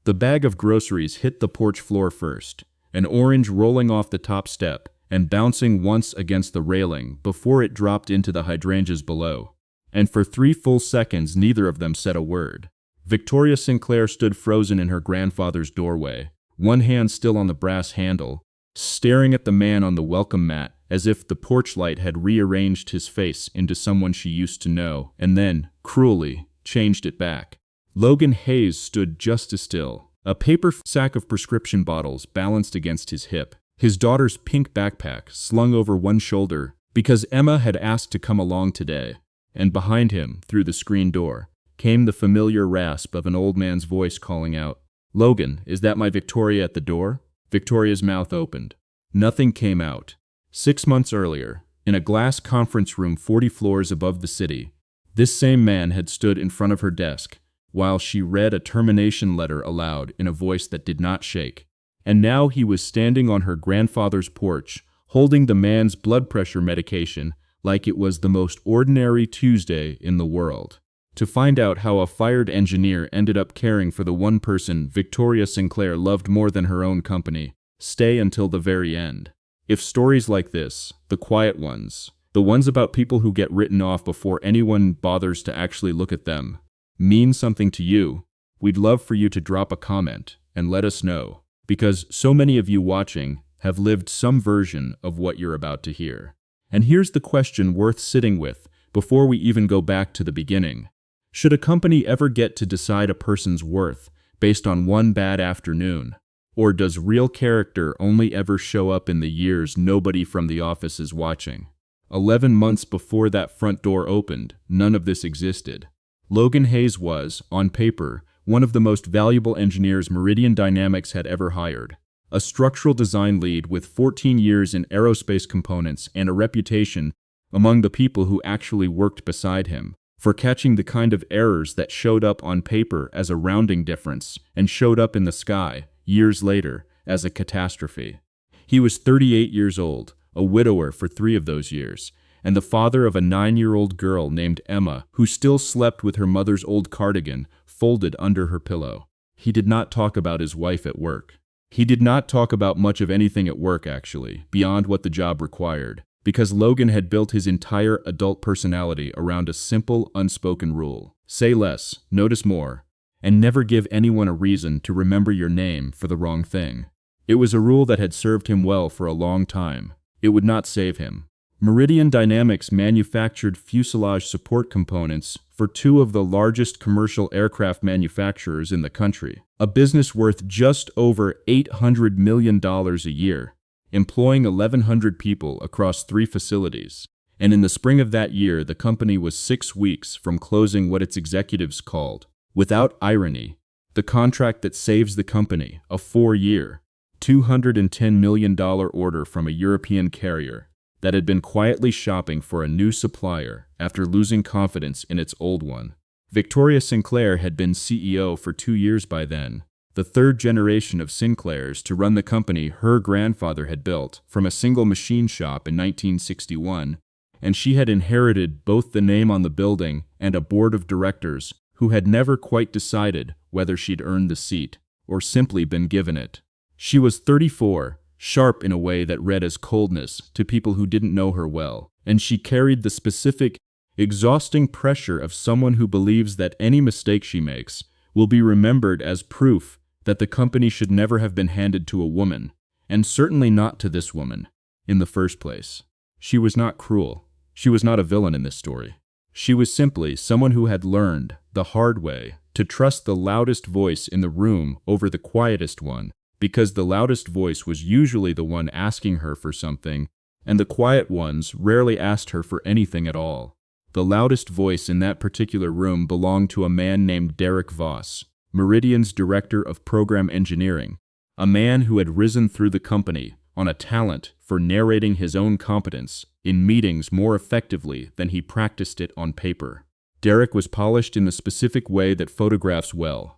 The bag of groceries hit the porch floor first, an orange rolling off the top step and bouncing once against the railing before it dropped into the hydrangeas below. And for 3 full seconds, neither of them said a word. Victoria Sinclair stood frozen in her grandfather's doorway, one hand still on the brass handle, staring at the man on the welcome mat as if the porch light had rearranged his face into someone she used to know and then, cruelly, changed it back. Logan Hayes stood just as still, a paper sack of prescription bottles balanced against his hip, his daughter's pink backpack slung over one shoulder because Emma had asked to come along today. And behind him, through the screen door, came the familiar rasp of an old man's voice calling out, "Logan, is that my Victoria at the door?" Victoria's mouth opened. Nothing came out. 6 months earlier, in a glass conference room 40 floors above the city, this same man had stood in front of her desk while she read a termination letter aloud in a voice that did not shake. And now he was standing on her grandfather's porch, holding the man's blood pressure medication like it was the most ordinary Tuesday in the world. To find out how a fired engineer ended up caring for the one person Victoria Sinclair loved more than her own company, stay until the very end. If stories like this, the quiet ones, the ones about people who get written off before anyone bothers to actually look at them, mean something to you, we'd love for you to drop a comment and let us know, because so many of you watching have lived some version of what you're about to hear. And here's the question worth sitting with before we even go back to the beginning. Should a company ever get to decide a person's worth based on one bad afternoon? Or does real character only ever show up in the years nobody from the office is watching? 11 months before that front door opened, none of this existed. Logan Hayes was, on paper, one of the most valuable engineers Meridian Dynamics had ever hired. A structural design lead with 14 years in aerospace components and a reputation among the people who actually worked beside him for catching the kind of errors that showed up on paper as a rounding difference and showed up in the sky, years later, as a catastrophe. He was 38 years old, a widower for 3 of those years, and the father of a 9-year-old girl named Emma who still slept with her mother's old cardigan folded under her pillow. He did not talk about his wife at work. He did not talk about much of anything at work, actually, beyond what the job required, because Logan had built his entire adult personality around a simple, unspoken rule. Say less, notice more, and never give anyone a reason to remember your name for the wrong thing. It was a rule that had served him well for a long time. It would not save him. Meridian Dynamics manufactured fuselage support components for 2 of the largest commercial aircraft manufacturers in the country, a business worth just over $800 million a year, employing 1,100 people across 3 facilities. And in the spring of that year, the company was 6 weeks from closing what its executives called, without irony, the contract that saves the company, a 4-year, $210 million order from a European carrier that had been quietly shopping for a new supplier after losing confidence in its old one. Victoria Sinclair had been CEO for 2 years by then, the 3rd generation of Sinclairs to run the company her grandfather had built from a single machine shop in 1961, and she had inherited both the name on the building and a board of directors who had never quite decided whether she'd earned the seat or simply been given it. She was 34, sharp in a way that read as coldness to people who didn't know her well, and she carried the specific, exhausting pressure of someone who believes that any mistake she makes will be remembered as proof that the company should never have been handed to a woman, and certainly not to this woman, in the first place. She was not cruel. She was not a villain in this story. She was simply someone who had learned, the hard way, to trust the loudest voice in the room over the quietest one, because the loudest voice was usually the one asking her for something, and the quiet ones rarely asked her for anything at all. The loudest voice in that particular room belonged to a man named Derek Voss, Meridian's director of program engineering, a man who had risen through the company on a talent for narrating his own competence in meetings more effectively than he practiced it on paper. Derek was polished in the specific way that photographs well.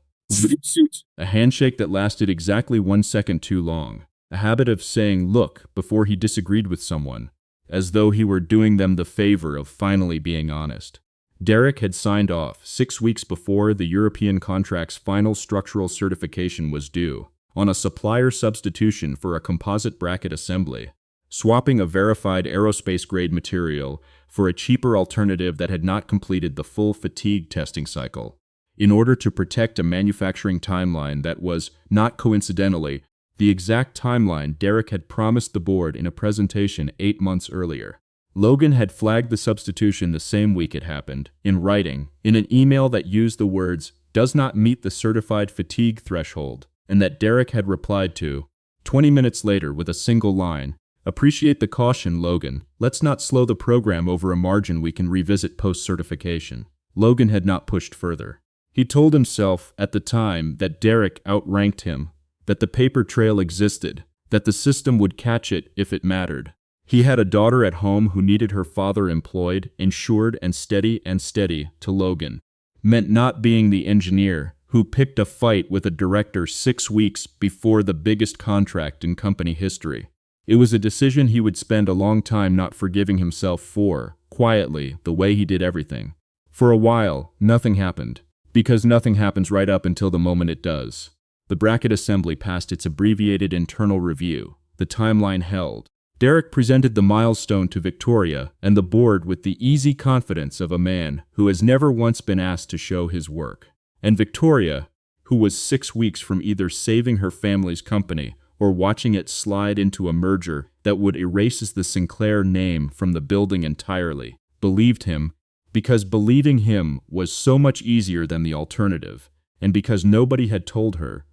A handshake that lasted exactly 1 second too long, a habit of saying look before he disagreed with someone, as though he were doing them the favor of finally being honest. Derek had signed off 6 weeks before the European contract's final structural certification was due, on a supplier substitution for a composite bracket assembly, swapping a verified aerospace-grade material for a cheaper alternative that had not completed the full fatigue testing cycle, in order to protect a manufacturing timeline that was, not coincidentally, the exact timeline Derek had promised the board in a presentation 8 months earlier. Logan had flagged the substitution the same week it happened, in writing, in an email that used the words, "does not meet the certified fatigue threshold," and that Derek had replied to, 20 minutes later with a single line, "Appreciate the caution, Logan. Let's not slow the program over a margin we can revisit post-certification." Logan had not pushed further. He told himself at the time that Derek outranked him, that the paper trail existed, that the system would catch it if it mattered. He had a daughter at home who needed her father employed, insured, and steady to Logan meant not being the engineer who picked a fight with a director 6 weeks before the biggest contract in company history. It was a decision he would spend a long time not forgiving himself for, quietly, the way he did everything. For a while, nothing happened, because nothing happens right up until the moment it does. The bracket assembly passed its abbreviated internal review. The timeline held. Derek presented the milestone to Victoria and the board with the easy confidence of a man who has never once been asked to show his work. And Victoria, who was 6 weeks from either saving her family's company or watching it slide into a merger that would erase the Sinclair name from the building entirely, believed him, because believing him was so much easier than the alternative, and because nobody had told her,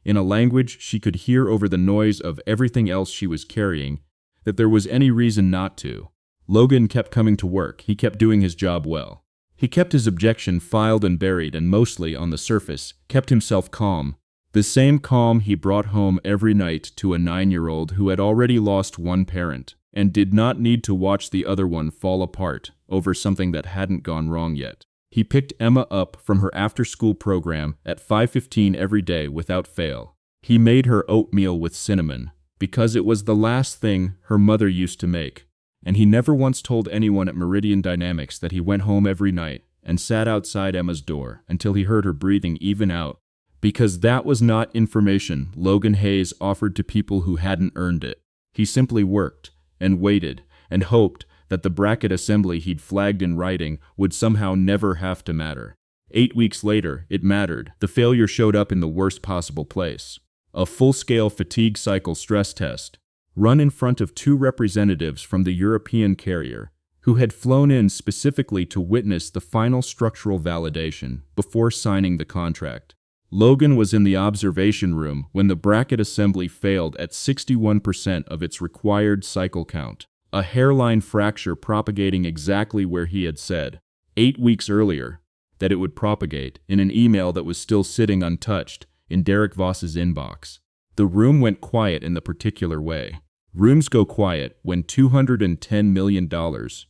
in a language she could hear over the noise of everything else she was carrying, that there was any reason not to. Logan kept coming to work. He kept doing his job well. He kept his objection filed and buried, and mostly, on the surface, kept himself calm. The same calm he brought home every night to a 9-year-old who had already lost one parent, and did not need to watch the other one fall apart over something that hadn't gone wrong yet. He picked Emma up from her after-school program at 5:15 every day without fail. He made her oatmeal with cinnamon, because it was the last thing her mother used to make, and he never once told anyone at Meridian Dynamics that he went home every night and sat outside Emma's door until he heard her breathing even out, because that was not information Logan Hayes offered to people who hadn't earned it. He simply worked, and waited, and hoped that the bracket assembly he'd flagged in writing would somehow never have to matter. 8 weeks later, it mattered. The failure showed up in the worst possible place. A full-scale fatigue cycle stress test, run in front of 2 representatives from the European carrier, who had flown in specifically to witness the final structural validation before signing the contract. Logan was in the observation room when the bracket assembly failed at 61% of its required cycle count, a hairline fracture propagating exactly where he had said, 8 weeks earlier, that it would propagate, in an email that was still sitting untouched in Derek Voss's inbox. The room went quiet in the particular way. Rooms go quiet when $210 million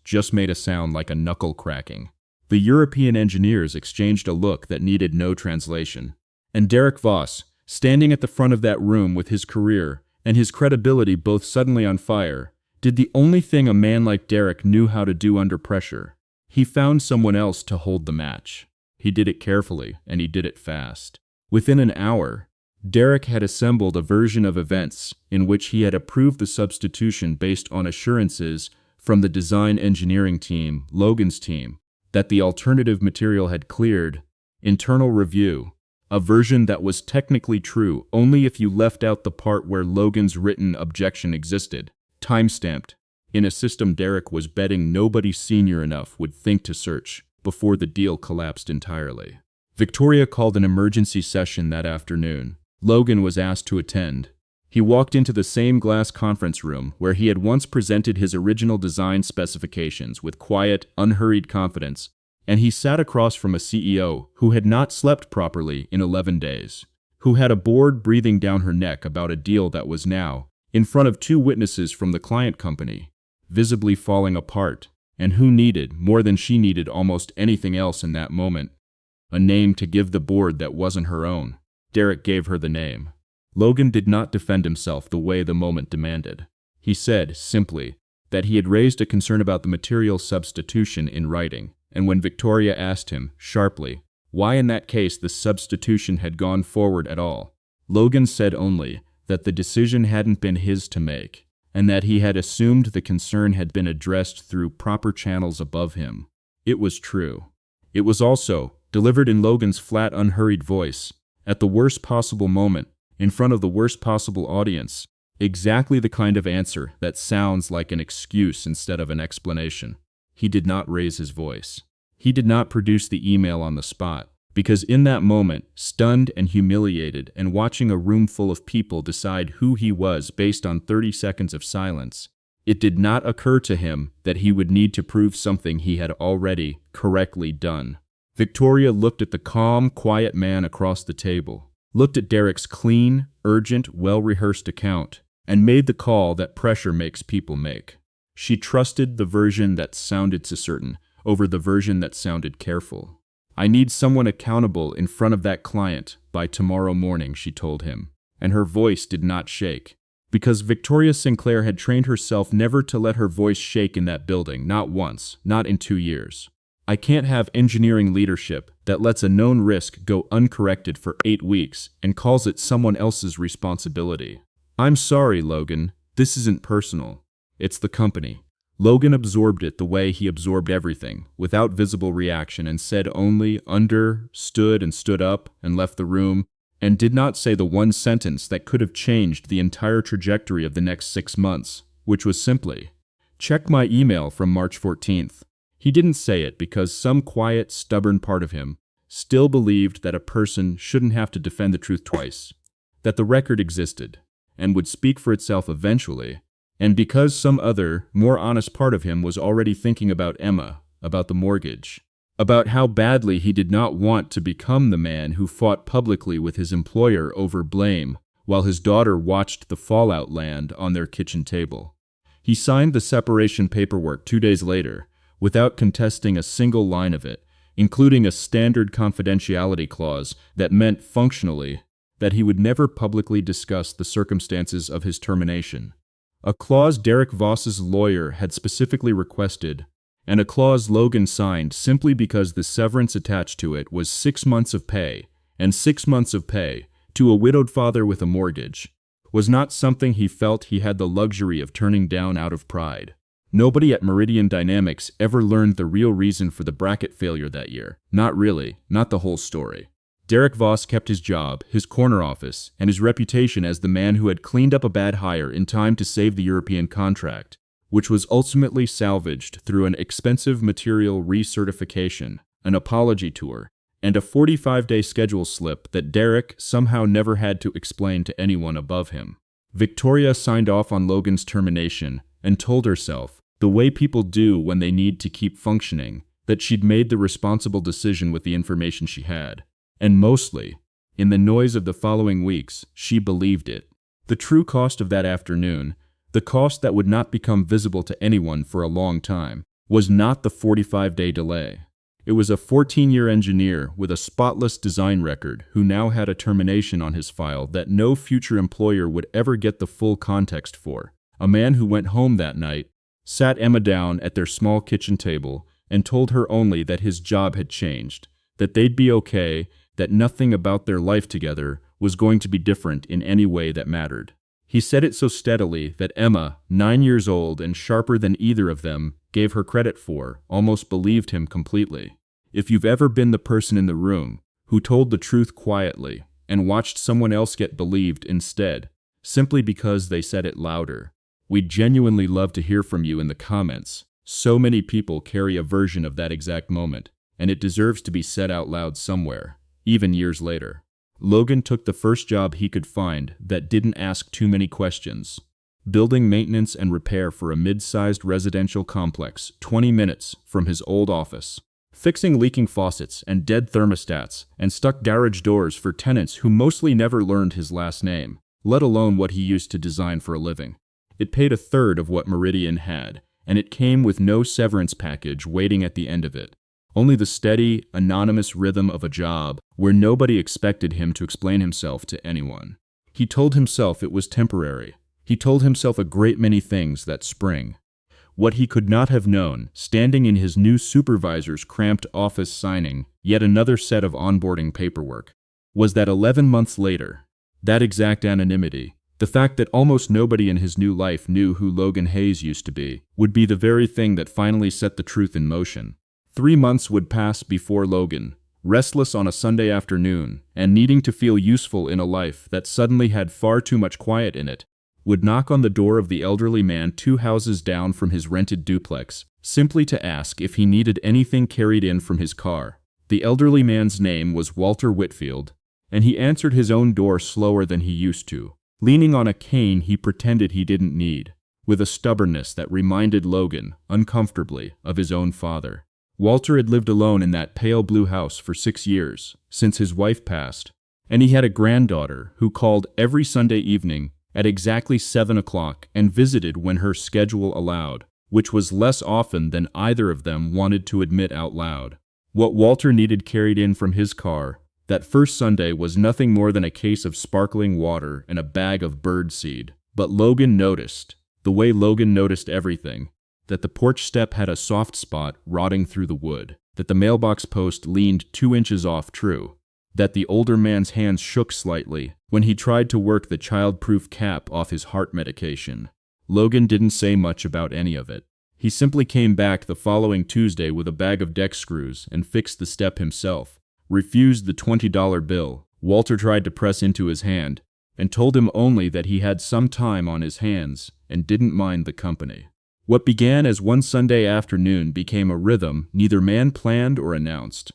just made a sound like a knuckle cracking. The European engineers exchanged a look that needed no translation. And Derek Voss, standing at the front of that room with his career and his credibility both suddenly on fire, did the only thing a man like Derek knew how to do under pressure. He found someone else to hold the match. He did it carefully, and he did it fast. Within an hour, Derek had assembled a version of events in which he had approved the substitution based on assurances from the design engineering team, Logan's team, that the alternative material had cleared internal review, a version that was technically true only if you left out the part where Logan's written objection existed, time-stamped, in a system Derek was betting nobody senior enough would think to search before the deal collapsed entirely. Victoria called an emergency session that afternoon. Logan was asked to attend. He walked into the same glass conference room where he had once presented his original design specifications with quiet, unhurried confidence, and he sat across from a CEO who had not slept properly in 11 days, who had a board breathing down her neck about a deal that was now, in front of 2 witnesses from the client company, visibly falling apart, and who needed, more than she needed almost anything else in that moment, a name to give the board that wasn't her own. Derek gave her the name. Logan did not defend himself the way the moment demanded. He said, simply, that he had raised a concern about the material substitution in writing, and when Victoria asked him, sharply, why in that case the substitution had gone forward at all, Logan said only that the decision hadn't been his to make, and that he had assumed the concern had been addressed through proper channels above him. It was true. It was also delivered in Logan's flat, unhurried voice, at the worst possible moment, in front of the worst possible audience, exactly the kind of answer that sounds like an excuse instead of an explanation. He did not raise his voice. He did not produce the email on the spot, because in that moment, stunned and humiliated and watching a room full of people decide who he was based on 30 seconds of silence, it did not occur to him that he would need to prove something he had already correctly done. Victoria looked at the calm, quiet man across the table, looked at Derek's clean, urgent, well-rehearsed account, and made the call that pressure makes people make. She trusted the version that sounded certain over the version that sounded careful. I need someone accountable in front of that client by tomorrow morning, she told him, and her voice did not shake, because Victoria Sinclair had trained herself never to let her voice shake in that building, not once, not in 2 years. I can't have engineering leadership that lets a known risk go uncorrected for 8 weeks and calls it someone else's responsibility. I'm sorry, Logan, this isn't personal. It's the company. Logan absorbed it the way he absorbed everything, without visible reaction, and said only understood and stood up and left the room, and did not say the one sentence that could have changed the entire trajectory of the next 6 months, which was simply, check my email from March 14th. He didn't say it because some quiet, stubborn part of him still believed that a person shouldn't have to defend the truth twice, that the record existed and would speak for itself eventually, and because some other, more honest part of him was already thinking about Emma, about the mortgage, about how badly he did not want to become the man who fought publicly with his employer over blame while his daughter watched the fallout land on their kitchen table. He signed the separation paperwork 2 days later, without contesting a single line of it, including a standard confidentiality clause that meant functionally that he would never publicly discuss the circumstances of his termination. A clause Derek Voss's lawyer had specifically requested, and a clause Logan signed simply because the severance attached to it was 6 months of pay, and 6 months of pay, to a widowed father with a mortgage, was not something he felt he had the luxury of turning down out of pride. Nobody at Meridian Dynamics ever learned the real reason for the bracket failure that year. Not really, not the whole story. Derek Voss kept his job, his corner office, and his reputation as the man who had cleaned up a bad hire in time to save the European contract, which was ultimately salvaged through an expensive material recertification, an apology tour, and a 45-day schedule slip that Derek somehow never had to explain to anyone above him. Victoria signed off on Logan's termination and told herself, the way people do when they need to keep functioning, that she'd made the responsible decision with the information she had. And mostly, in the noise of the following weeks, she believed it. The true cost of that afternoon, the cost that would not become visible to anyone for a long time, was not the 45-day delay. It was a 14-year engineer with a spotless design record who now had a termination on his file that no future employer would ever get the full context for. A man who went home that night, sat Emma down at their small kitchen table, and told her only that his job had changed, that they'd be okay, that nothing about their life together was going to be different in any way that mattered. He said it so steadily that Emma, 9 years old and sharper than either of them gave her credit for, almost believed him completely. If you've ever been the person in the room who told the truth quietly and watched someone else get believed instead, simply because they said it louder, we'd genuinely love to hear from you in the comments. So many people carry a version of that exact moment, and it deserves to be said out loud somewhere, even years later. Logan took the first job he could find that didn't ask too many questions. Building maintenance and repair for a mid-sized residential complex 20 minutes from his old office. Fixing leaking faucets and dead thermostats and stuck garage doors for tenants who mostly never learned his last name, let alone what he used to design for a living. It paid a third of what Meridian had, and it came with no severance package waiting at the end of it. Only the steady, anonymous rhythm of a job where nobody expected him to explain himself to anyone. He told himself it was temporary. He told himself a great many things that spring. What he could not have known, standing in his new supervisor's cramped office signing yet another set of onboarding paperwork, was that 11 months later, that exact anonymity, the fact that almost nobody in his new life knew who Logan Hayes used to be, would be the very thing that finally set the truth in motion. 3 months would pass before Logan, restless on a Sunday afternoon and needing to feel useful in a life that suddenly had far too much quiet in it, would knock on the door of the elderly man 2 houses down from his rented duplex, simply to ask if he needed anything carried in from his car. The elderly man's name was Walter Whitfield, and he answered his own door slower than he used to, leaning on a cane he pretended he didn't need, with a stubbornness that reminded Logan, uncomfortably, of his own father. Walter had lived alone in that pale blue house for 6 years, since his wife passed, and he had a granddaughter who called every Sunday evening at exactly 7 o'clock and visited when her schedule allowed, which was less often than either of them wanted to admit out loud. What Walter needed carried in from his car that first Sunday was nothing more than a case of sparkling water and a bag of bird seed. But Logan noticed, the way Logan noticed everything, that the porch step had a soft spot rotting through the wood, that the mailbox post leaned 2 inches off true, that the older man's hands shook slightly when he tried to work the child-proof cap off his heart medication. Logan didn't say much about any of it. He simply came back the following Tuesday with a bag of deck screws and fixed the step himself, refused the $20 bill Walter tried to press into his hand, and told him only that he had some time on his hands and didn't mind the company. What began as one Sunday afternoon became a rhythm neither man planned or announced.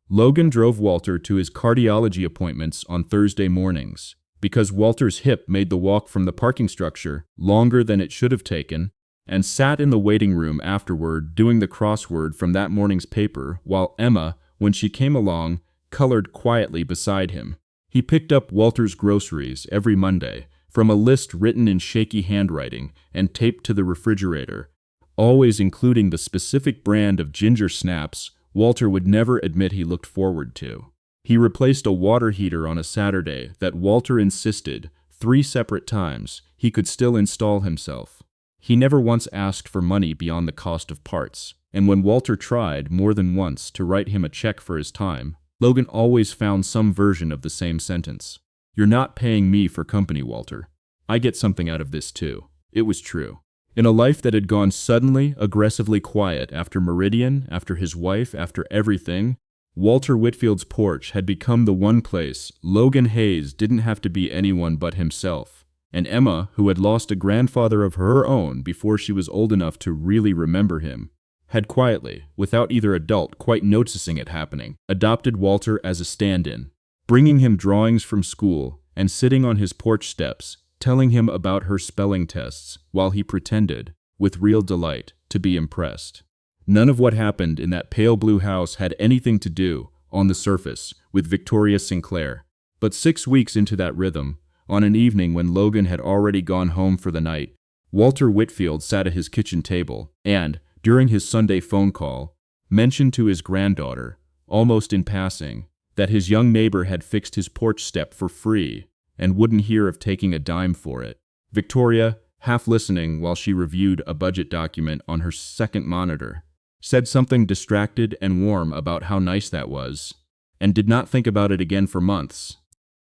Logan drove Walter to his cardiology appointments on Thursday mornings, because Walter's hip made the walk from the parking structure longer than it should have taken, and sat in the waiting room afterward doing the crossword from that morning's paper while Emma, when she came along, colored quietly beside him. He picked up Walter's groceries every Monday from a list written in shaky handwriting and taped to the refrigerator, always including the specific brand of ginger snaps Walter would never admit he looked forward to. He replaced a water heater on a Saturday that Walter insisted, 3 separate times, he could still install himself. He never once asked for money beyond the cost of parts, and when Walter tried more than once to write him a check for his time, Logan always found some version of the same sentence. "You're not paying me for company, Walter. I get something out of this too." It was true. In a life that had gone suddenly, aggressively quiet after Meridian, after his wife, after everything, Walter Whitfield's porch had become the one place Logan Hayes didn't have to be anyone but himself. And Emma, who had lost a grandfather of her own before she was old enough to really remember him, had quietly, without either adult quite noticing it happening, adopted Walter as a stand-in, bringing him drawings from school and sitting on his porch steps, telling him about her spelling tests while he pretended, with real delight, to be impressed. None of what happened in that pale blue house had anything to do, on the surface, with Victoria Sinclair. But 6 weeks into that rhythm, on an evening when Logan had already gone home for the night, Walter Whitfield sat at his kitchen table and, during his Sunday phone call, mentioned to his granddaughter, almost in passing, that his young neighbor had fixed his porch step for free and wouldn't hear of taking a dime for it. Victoria, half listening while she reviewed a budget document on her second monitor, said something distracted and warm about how nice that was, and did not think about it again for months,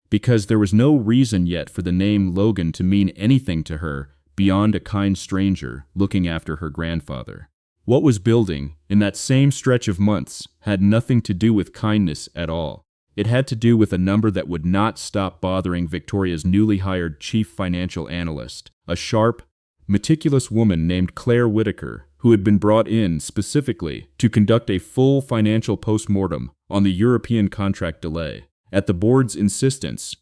because there was no reason yet for the name Logan to mean anything to her beyond a kind stranger looking after her grandfather. What was building in that same stretch of months had nothing to do with kindness at all. It had to do with a number that would not stop bothering Victoria's newly hired chief financial analyst, a sharp, meticulous woman named Claire Whitaker, who had been brought in specifically to conduct a full financial postmortem on the European contract delay, at the board's insistence,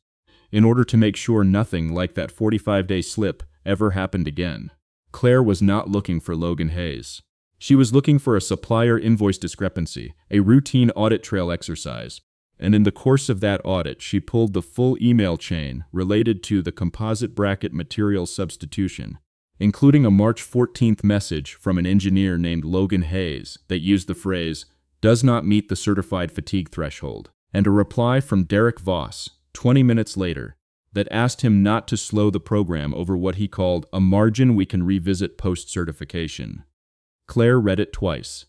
in order to make sure nothing like that 45-day slip ever happened again. Claire was not looking for Logan Hayes. She was looking for a supplier invoice discrepancy, a routine audit trail exercise, and in the course of that audit she pulled the full email chain related to the composite bracket material substitution, including a March 14th message from an engineer named Logan Hayes that used the phrase, "does not meet the certified fatigue threshold," and a reply from Derek Voss, 20 minutes later, that asked him not to slow the program over what he called a margin we can revisit post-certification. Claire read it twice.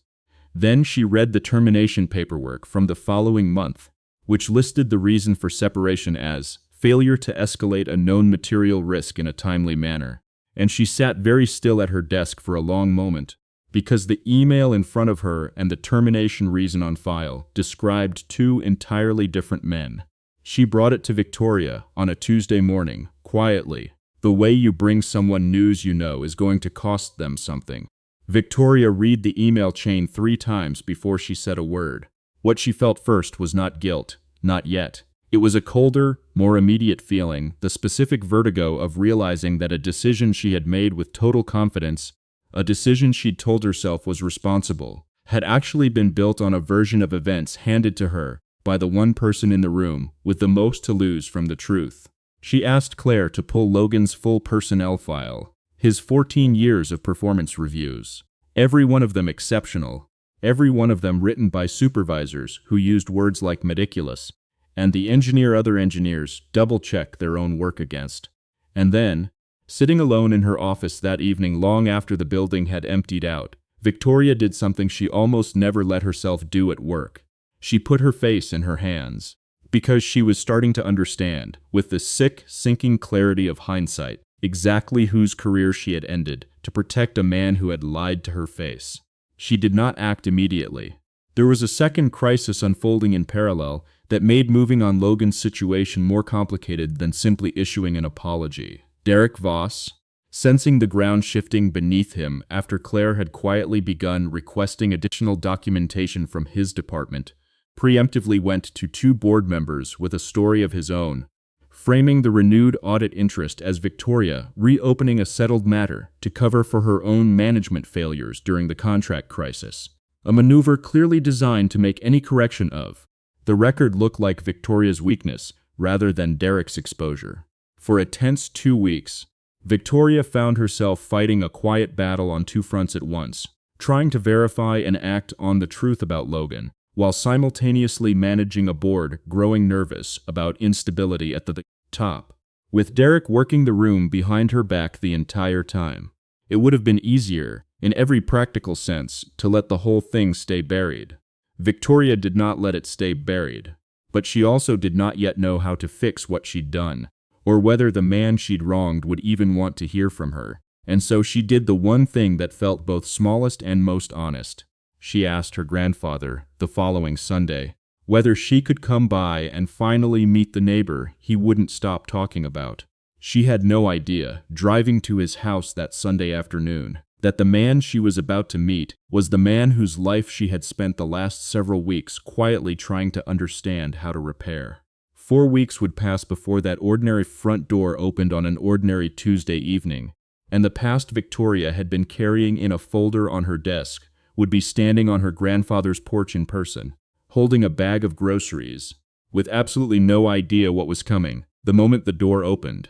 Then she read the termination paperwork from the following month, which listed the reason for separation as failure to escalate a known material risk in a timely manner. And she sat very still at her desk for a long moment, because the email in front of her and the termination reason on file described two entirely different men. She brought it to Victoria on a Tuesday morning, quietly. The way you bring someone news you know is going to cost them something. Victoria read the email chain 3 times before she said a word. What she felt first was not guilt, not yet. It was a colder, more immediate feeling, the specific vertigo of realizing that a decision she had made with total confidence, a decision she'd told herself was responsible, had actually been built on a version of events handed to her by the one person in the room with the most to lose from the truth. She asked Claire to pull Logan's full personnel file, his 14 years of performance reviews, every one of them exceptional, every one of them written by supervisors who used words like meticulous, and the other engineers double-check their own work against. And then, sitting alone in her office that evening long after the building had emptied out, Victoria did something she almost never let herself do at work. She put her face in her hands, because she was starting to understand, with the sick, sinking clarity of hindsight, exactly whose career she had ended to protect a man who had lied to her face. She did not act immediately. There was a second crisis unfolding in parallel that made moving on Logan's situation more complicated than simply issuing an apology. Derek Voss, sensing the ground shifting beneath him after Claire had quietly begun requesting additional documentation from his department, preemptively went to 2 board members with a story of his own, framing the renewed audit interest as Victoria reopening a settled matter to cover for her own management failures during the contract crisis, a maneuver clearly designed to make any correction of the record look like Victoria's weakness rather than Derek's exposure. For a tense 2 weeks, Victoria found herself fighting a quiet battle on 2 fronts at once, trying to verify and act on the truth about Logan, while simultaneously managing a board growing nervous about instability at the top. With Derek working the room behind her back the entire time, it would have been easier, in every practical sense, to let the whole thing stay buried. Victoria did not let it stay buried, but she also did not yet know how to fix what she'd done, or whether the man she'd wronged would even want to hear from her, and so she did the one thing that felt both smallest and most honest. She asked her grandfather, the following Sunday, whether she could come by and finally meet the neighbor he wouldn't stop talking about. She had no idea, driving to his house that Sunday afternoon, that the man she was about to meet was the man whose life she had spent the last several weeks quietly trying to understand how to repair. 4 weeks would pass before that ordinary front door opened on an ordinary Tuesday evening, and the past Victoria had been carrying in a folder on her desk, would be standing on her grandfather's porch in person, holding a bag of groceries, with absolutely no idea what was coming, the moment the door opened.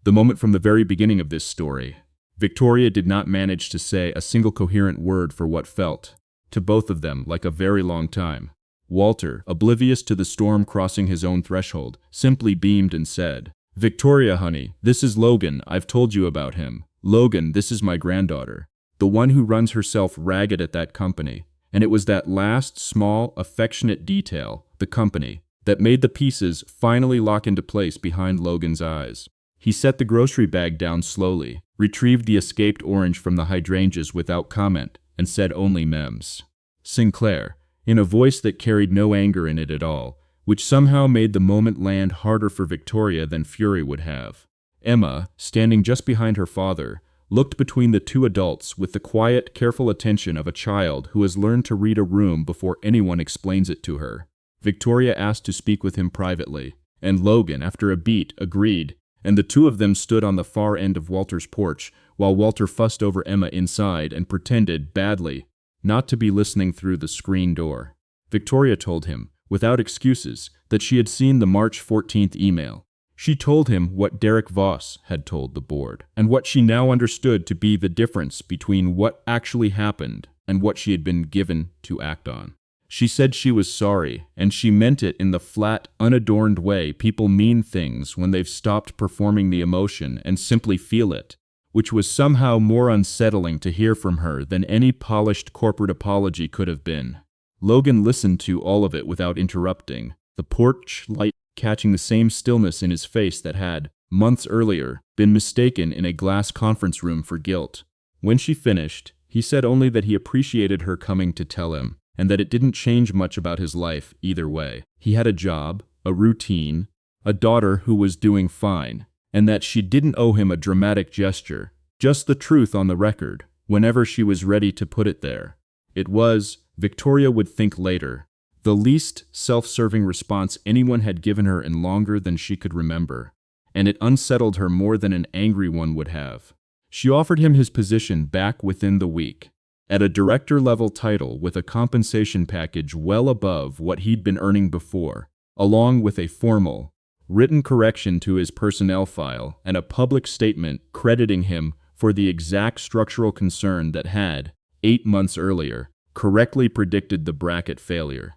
The moment from the very beginning of this story, Victoria did not manage to say a single coherent word for what felt, to both of them, like a very long time. Walter, oblivious to the storm crossing his own threshold, simply beamed and said, "Victoria, honey, this is Logan. I've told you about him. Logan, this is my granddaughter. The one who runs herself ragged at that company." And it was that last, small, affectionate detail, the company, that made the pieces finally lock into place behind Logan's eyes. He set the grocery bag down slowly, retrieved the escaped orange from the hydrangeas without comment, and said only "Mems." Sinclair, in a voice that carried no anger in it at all, which somehow made the moment land harder for Victoria than fury would have. Emma, standing just behind her father, looked between the 2 adults with the quiet, careful attention of a child who has learned to read a room before anyone explains it to her. Victoria asked to speak with him privately, and Logan, after a beat, agreed, and the 2 of them stood on the far end of Walter's porch while Walter fussed over Emma inside and pretended, badly, not to be listening through the screen door. Victoria told him, without excuses, that she had seen the March 14th email. She told him what Derek Voss had told the board, and what she now understood to be the difference between what actually happened and what she had been given to act on. She said she was sorry, and she meant it in the flat, unadorned way people mean things when they've stopped performing the emotion and simply feel it, which was somehow more unsettling to hear from her than any polished corporate apology could have been. Logan listened to all of it without interrupting, the porch light catching the same stillness in his face that had, months earlier, been mistaken in a glass conference room for guilt. When she finished, he said only that he appreciated her coming to tell him, and that it didn't change much about his life either way. He had a job, a routine, a daughter who was doing fine, and that she didn't owe him a dramatic gesture, just the truth on the record, whenever she was ready to put it there. It was, Victoria would think later, the least self-serving response anyone had given her in longer than she could remember, and it unsettled her more than an angry one would have. She offered him his position back within the week, at a director-level title with a compensation package well above what he'd been earning before, along with a formal, written correction to his personnel file and a public statement crediting him for the exact structural concern that had, 8 months earlier, correctly predicted the bracket failure.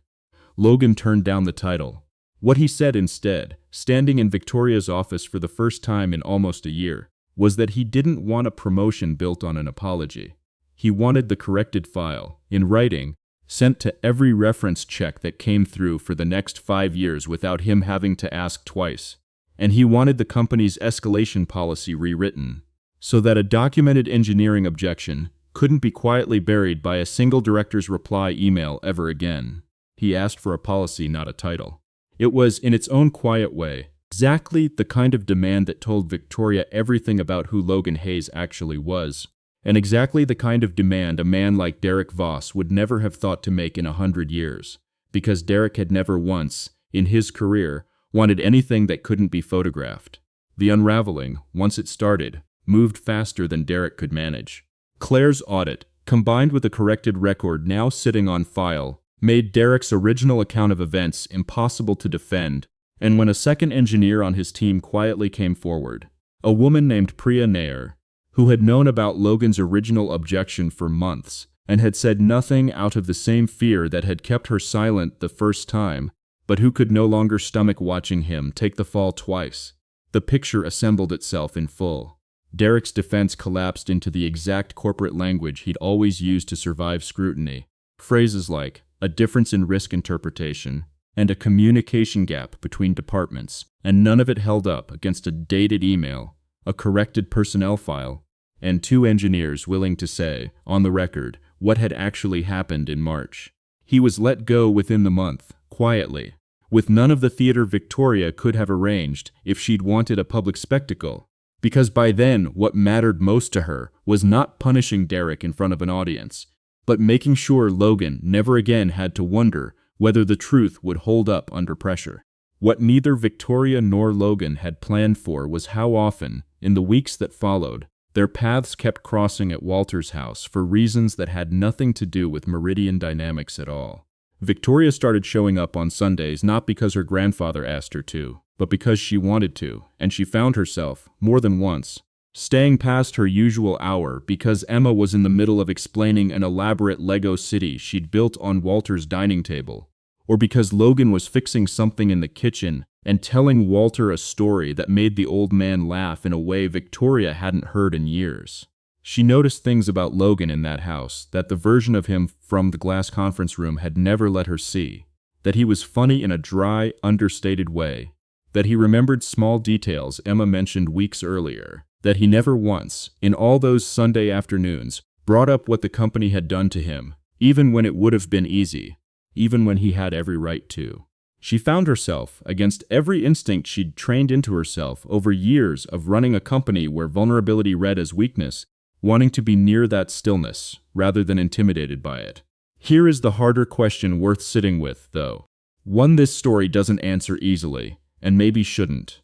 Logan turned down the title. What he said instead, standing in Victoria's office for the first time in almost a year, was that he didn't want a promotion built on an apology. He wanted the corrected file, in writing, sent to every reference check that came through for the next 5 years without him having to ask twice. And he wanted the company's escalation policy rewritten, so that a documented engineering objection couldn't be quietly buried by a single director's reply email ever again. He asked for a policy, not a title. It was, in its own quiet way, exactly the kind of demand that told Victoria everything about who Logan Hayes actually was, and exactly the kind of demand a man like Derek Voss would never have thought to make in 100 years, because Derek had never once, in his career, wanted anything that couldn't be photographed. The unraveling, once it started, moved faster than Derek could manage. Claire's audit, combined with a corrected record now sitting on file, made Derek's original account of events impossible to defend, and when a second engineer on his team quietly came forward, a woman named Priya Nair, who had known about Logan's original objection for months and had said nothing out of the same fear that had kept her silent the first time, but who could no longer stomach watching him take the fall twice. The picture assembled itself in full. Derek's defense collapsed into the exact corporate language he'd always used to survive scrutiny. Phrases like a difference in risk interpretation and a communication gap between departments, and none of it held up against a dated email, a corrected personnel file, and 2 engineers willing to say, on the record, what had actually happened in March. He was let go within the month, quietly, with none of the theater Victoria could have arranged if she'd wanted a public spectacle, because by then what mattered most to her was not punishing Derek in front of an audience, but making sure Logan never again had to wonder whether the truth would hold up under pressure. What neither Victoria nor Logan had planned for was how often, in the weeks that followed, their paths kept crossing at Walter's house for reasons that had nothing to do with Meridian dynamics at all. Victoria started showing up on Sundays not because her grandfather asked her to, but because she wanted to, and she found herself, more than once, staying past her usual hour because Emma was in the middle of explaining an elaborate Lego city she'd built on Walter's dining table, or because Logan was fixing something in the kitchen and telling Walter a story that made the old man laugh in a way Victoria hadn't heard in years. She noticed things about Logan in that house that the version of him from the glass conference room had never let her see, that he was funny in a dry, understated way, that he remembered small details Emma mentioned weeks earlier, that he never once, in all those Sunday afternoons, brought up what the company had done to him, even when it would have been easy, even when he had every right to. She found herself, against every instinct she'd trained into herself over years of running a company where vulnerability read as weakness, wanting to be near that stillness, rather than intimidated by it. Here is the harder question worth sitting with, though. One this story doesn't answer easily, and maybe shouldn't.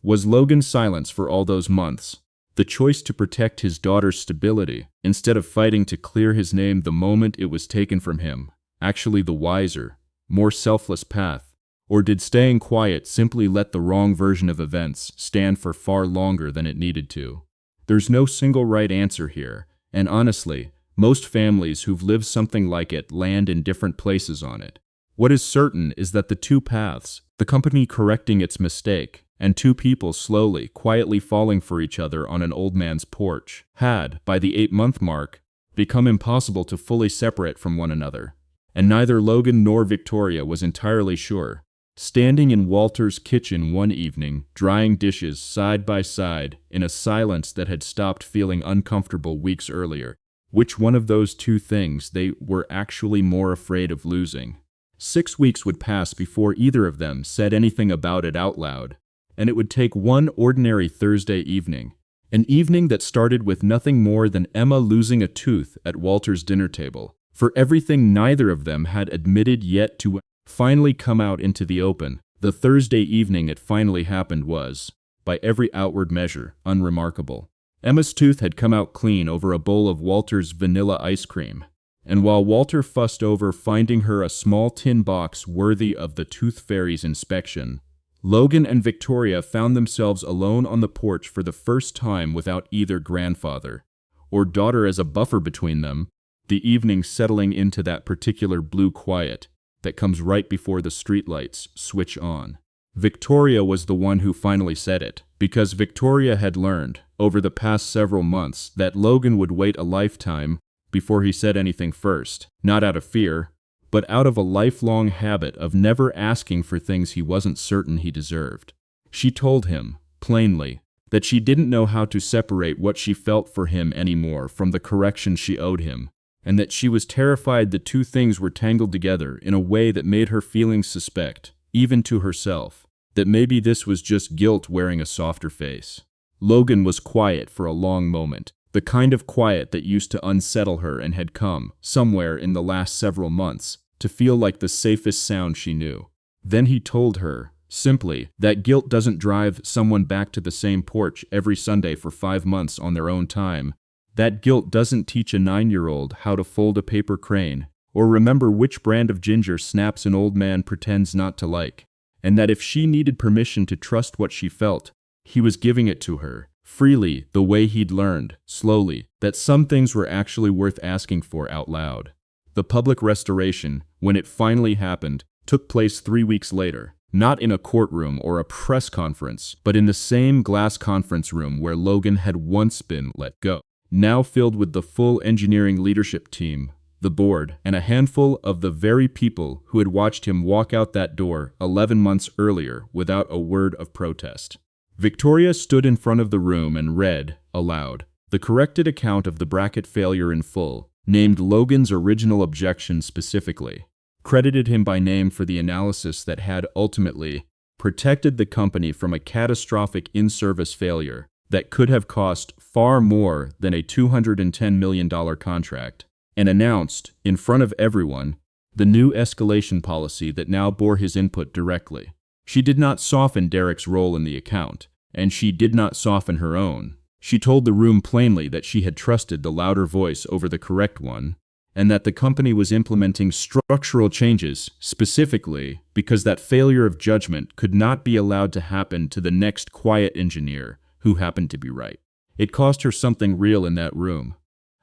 Was Logan's silence for all those months, the choice to protect his daughter's stability, instead of fighting to clear his name the moment it was taken from him, actually the wiser, more selfless path? Or did staying quiet simply let the wrong version of events stand for far longer than it needed to? There's no single right answer here, and honestly, Most families who've lived something like it land in different places on it. What is certain is that the two paths, the company correcting its mistake, and two people slowly, quietly falling for each other on an old man's porch, had, by the 8-month mark, become impossible to fully separate from one another. And neither Logan nor Victoria was entirely sure. Standing in Walter's kitchen one evening, drying dishes side by side, in a silence that had stopped feeling uncomfortable weeks earlier, which one of those two things they were actually more afraid of losing? 6 weeks would pass before either of them said anything about it out loud, and it would take one ordinary Thursday evening, an evening that started with nothing more than Emma losing a tooth at Walter's dinner table, for everything neither of them had admitted yet to finally come out into the open. The Thursday evening it finally happened was, by every outward measure, unremarkable. Emma's tooth had come out clean over a bowl of Walter's vanilla ice cream, and while Walter fussed over finding her a small tin box worthy of the tooth fairy's inspection, Logan and Victoria found themselves alone on the porch for the first time without either grandfather or daughter as a buffer between them, the evening settling into that particular blue quiet that comes right before the streetlights switch on. Victoria was the one who finally said it, because Victoria had learned, over the past several months, that Logan would wait a lifetime before he said anything first, not out of fear, but out of a lifelong habit of never asking for things he wasn't certain he deserved. She told him, plainly, that she didn't know how to separate what she felt for him anymore from the correction she owed him, and that she was terrified the two things were tangled together in a way that made her feelings suspect, even to herself, that maybe this was just guilt wearing a softer face. Logan was quiet for a long moment, the kind of quiet that used to unsettle her and had come, somewhere in the last several months, to feel like the safest sound she knew. Then he told her, simply, that guilt doesn't drive someone back to the same porch every Sunday for 5 months on their own time. That guilt doesn't teach a 9-year-old how to fold a paper crane, or remember which brand of ginger snaps an old man pretends not to like, and that if she needed permission to trust what she felt, he was giving it to her, freely, the way he'd learned, slowly, that some things were actually worth asking for out loud. The public restoration, when it finally happened, took place 3 weeks later, not in a courtroom or a press conference, but in the same glass conference room where Logan had once been let go, now filled with the full engineering leadership team, the board, and a handful of the very people who had watched him walk out that door 11 months earlier without a word of protest. Victoria stood in front of the room and read, aloud, the corrected account of the bracket failure in full, named Logan's original objection specifically, credited him by name for the analysis that had ultimately protected the company from a catastrophic in-service failure that could have cost far more than a $210 million contract, and announced, in front of everyone, the new escalation policy that now bore his input directly. She did not soften Derek's role in the account, and she did not soften her own. She told the room plainly that she had trusted the louder voice over the correct one, and that the company was implementing structural changes, specifically because that failure of judgment could not be allowed to happen to the next quiet engineer who happened to be right. It cost her something real in that room.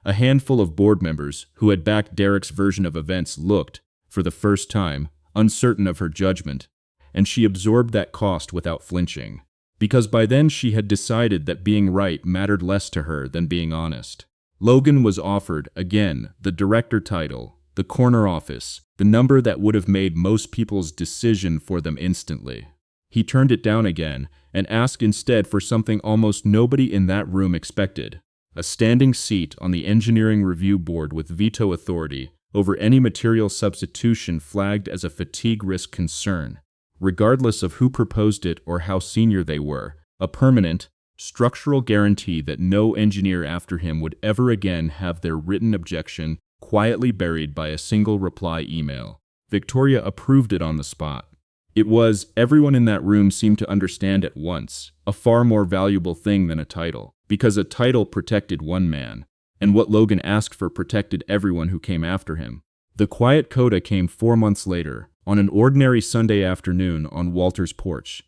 A handful of board members who had backed Derek's version of events looked, for the first time, uncertain of her judgment, and she absorbed that cost without flinching, because by then she had decided that being right mattered less to her than being honest. Logan was offered, again, the director title, the corner office, the number that would have made most people's decision for them instantly. He turned it down again and asked instead for something almost nobody in that room expected, a standing seat on the engineering review board with veto authority over any material substitution flagged as a fatigue risk concern, regardless of who proposed it or how senior they were, a permanent, structural guarantee that no engineer after him would ever again have their written objection quietly buried by a single reply email. Victoria approved it on the spot. It was, everyone in that room seemed to understand at once, a far more valuable thing than a title, because a title protected one man, and what Logan asked for protected everyone who came after him. The quiet coda came 4 months later, on an ordinary Sunday afternoon on Walter's porch,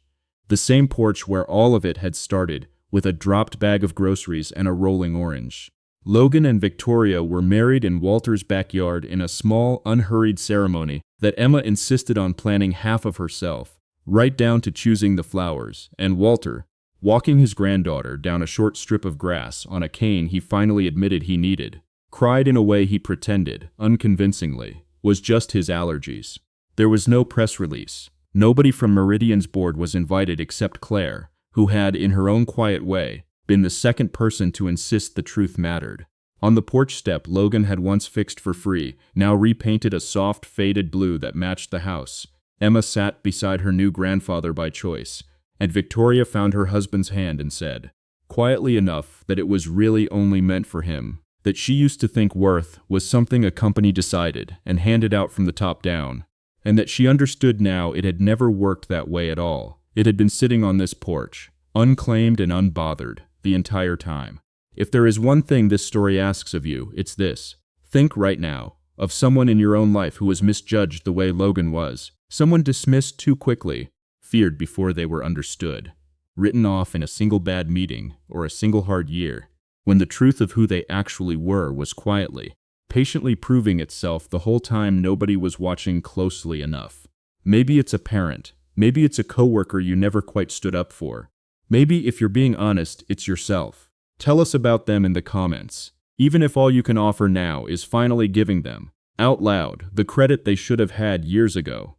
the same porch where all of it had started, with a dropped bag of groceries and a rolling orange. Logan and Victoria were married in Walter's backyard in a small, unhurried ceremony that Emma insisted on planning half of herself, right down to choosing the flowers, and Walter, walking his granddaughter down a short strip of grass on a cane he finally admitted he needed, cried in a way he pretended, unconvincingly, was just his allergies. There was no press release. Nobody from Meridian's board was invited except Claire, who had, in her own quiet way, been the second person to insist the truth mattered. On the porch step Logan had once fixed for free, now repainted a soft, faded blue that matched the house, Emma sat beside her new grandfather by choice, and Victoria found her husband's hand and said, quietly enough, that it was really only meant for him, that she used to think worth was something a company decided and handed out from the top down, and that she understood now it had never worked that way at all. It had been sitting on this porch, unclaimed and unbothered, the entire time. If there is one thing this story asks of you, it's this. Think right now of someone in your own life who was misjudged the way Logan was, someone dismissed too quickly, feared before they were understood, written off in a single bad meeting or a single hard year, when the truth of who they actually were was quietly, patiently proving itself the whole time nobody was watching closely enough. Maybe it's a parent, maybe it's a coworker you never quite stood up for. Maybe, if you're being honest, it's yourself. Tell us about them in the comments, even if all you can offer now is finally giving them, out loud, the credit they should have had years ago.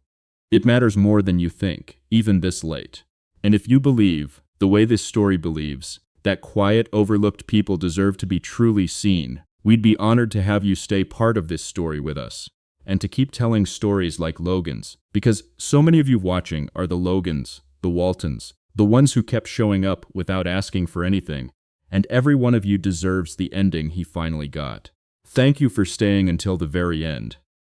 It matters more than you think, even this late. And if you believe, the way this story believes, that quiet, overlooked people deserve to be truly seen, we'd be honored to have you stay part of this story with us, and to keep telling stories like Logan's, because so many of you watching are the Logans, the Waltons, the ones who kept showing up without asking for anything, and every one of you deserves the ending he finally got. Thank you for staying until the very end.